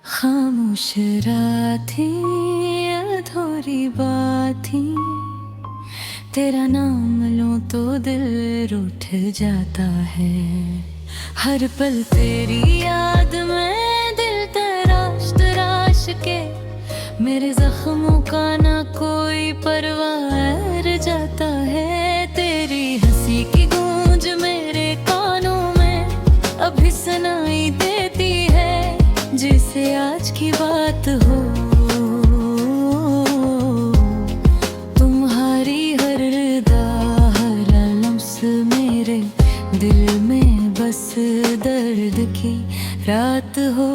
खामोश रात थी, अधूरी बात थी। तेरा नाम लूं तो दिल रूठ जाता है। हर पल तेरी याद में दिल तराश तराश के मेरे जख्मों का ना कोई परवाह रह जाता है। तेरी हंसी की गूंज मेरे कानों में अभी सुनाई देती है, जिसे आज की बात हो। तुम्हारी हर अदा हर लम्स मेरे दिल में बस दर्द की रात हो।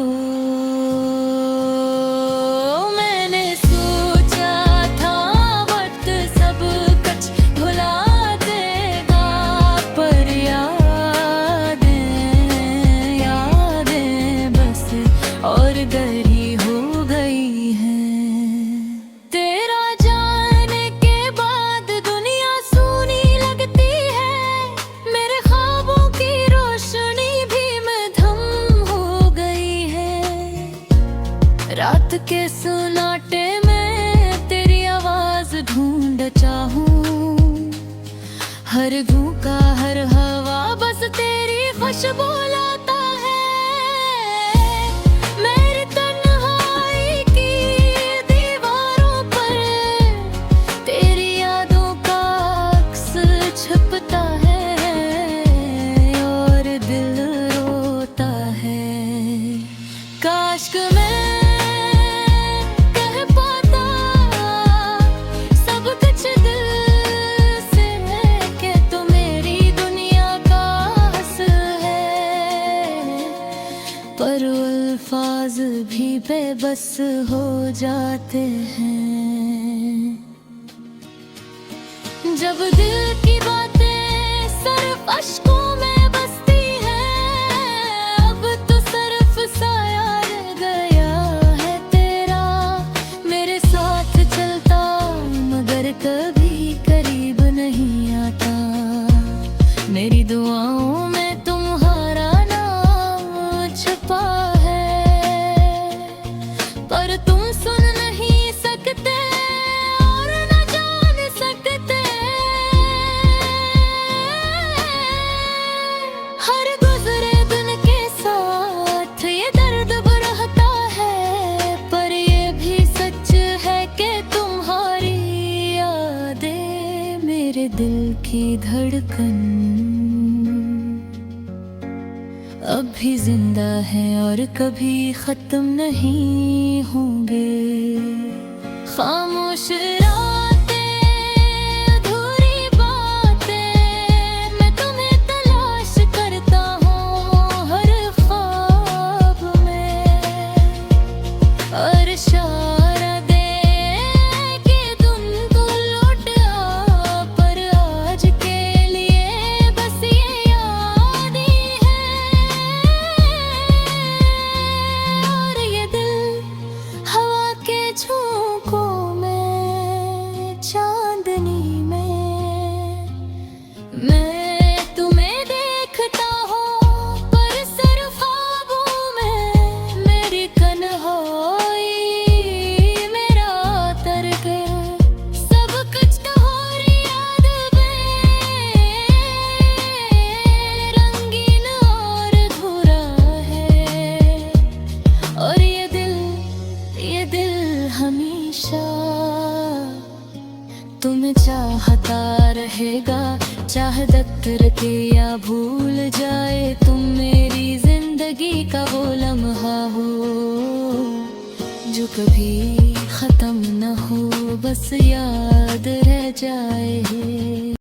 मैंने सोचा था वक्त सब कुछ भुला देगा, पर यादें बस और गहरी हो गई हैं। तेरा जाने के बाद दुनिया सूनी लगती है, मेरे ख्वाबों की रोशनी भी मद्धम हो गई है। रात के सुनाटे में तेरी आवाज ढूंढ चाहूं, हर झोंका हर हवा बस तेरी खुशबू लाता है। मेरी तन्हाई की दीवारों पर तेरी यादों का अक्स छपता है, और दिल रोता है। काश कि मैं कह पाता सब कुछ दिल से कि तू मेरी दुनिया का हंस है, पर अल्फाज भी बेबस हो जाते हैं। जब दिल की बातें सिर्फ अश्कों में बसती हैं, अब तो सिर्फ साया रह गया है तेरा। मेरे साथ चलता मगर कभी करीब नहीं आता। मेरी दुआओं में तुम्हारा नाम छुपा है, पर तुम सुन नहीं सकते और न जान सकते। हर गुजरे दिन के साथ ये दर्द बढ़ता है, पर ये भी सच है कि तुम्हारी यादें मेरे दिल की धड़कन अब भी जिंदा है और कभी खत्म नहीं होंगे। खामोश रातें, अधूरी बातें, मैं तुम्हें तलाश करता हूँ हर ख्वाब में। और इशारा दे कि तुम तो लौट आ, पर आज के लिए बस ये याद ही है। और ये दिल हवा के झोंकों में, चांदनी में मैं तुम्हें देखता हूँ, पर सिर्फ ख्वाबों में। मेरी कन्हाई मेरा तर्क है, सब कुछ तुम्हारी याद में रंगीन और अधूरा है। और ये दिल हमेशा तुम्हें चाहता रहेगा, चाहे दर्द रखे या भूल जाए। तुम मेरी जिंदगी का वो लम्हा हो जो कभी खत्म न हो, बस याद रह जाए।